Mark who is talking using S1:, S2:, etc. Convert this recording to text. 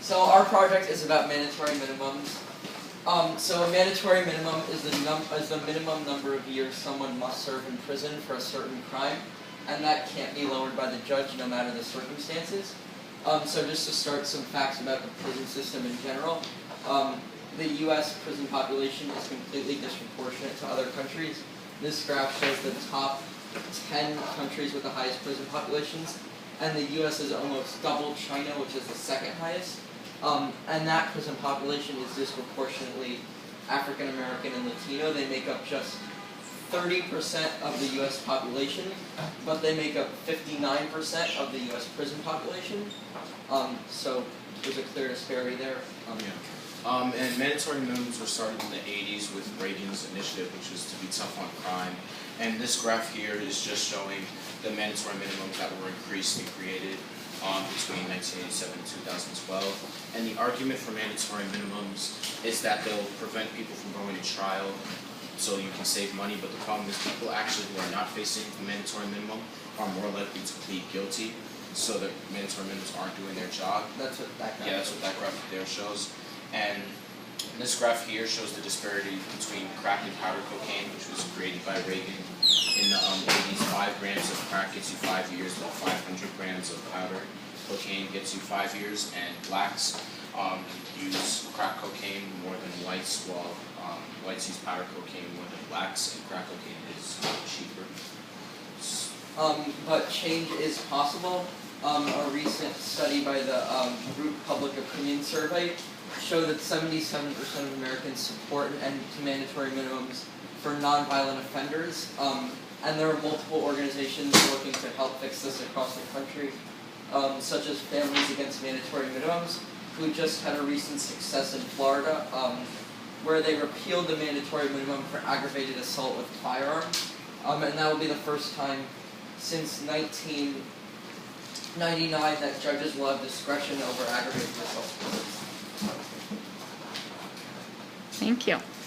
S1: So our project is about mandatory minimums. So a mandatory minimum is the minimum number of years someone must serve in prison for a certain crime, and that can't be lowered by the judge no matter the circumstances. So just to start, some facts about the prison system in general. The U.S. prison population is completely disproportionate to other countries. This graph shows the top 10 countries with the highest prison populations, and the U.S. is almost double China, which is the second highest. And that prison population is disproportionately African American and Latino. They make up just 30% of the U.S. population, but they make up 59% of the U.S. prison population. So there's a clear disparity there.
S2: And mandatory minimums were started in the 80s with Reagan's initiative, which was to be tough on crime. And this graph here is just showing the mandatory minimums that were increased and created between 1987 and 2012. And the argument for mandatory minimums is that they'll prevent people from going to trial so you can save money, but the problem is people actually who are not facing a mandatory minimum are more likely to plead guilty, so the mandatory minimums aren't doing their job.
S1: That's what that graph
S2: that's what that graphic there shows. And this graph here shows the disparity between crack and powder cocaine, which was created by Reagan in the 80s. 5 grams of crack gets you 5 years, while 500 grams of powder cocaine gets you 5 years. And blacks use crack cocaine more than whites, while whites use powder cocaine more than blacks, and crack cocaine is cheaper.
S1: But change is possible. A recent study by the Group Public Opinion Survey showed that 77% of Americans support an end to mandatory minimums for nonviolent offenders. And there are multiple organizations working to help fix this across the country, such as Families Against Mandatory Minimums, who just had a recent success in Florida, where they repealed the mandatory minimum for aggravated assault with firearms. And that will be the first time since 1999 that judges will have discretion over aggravated assault.
S3: Thank you.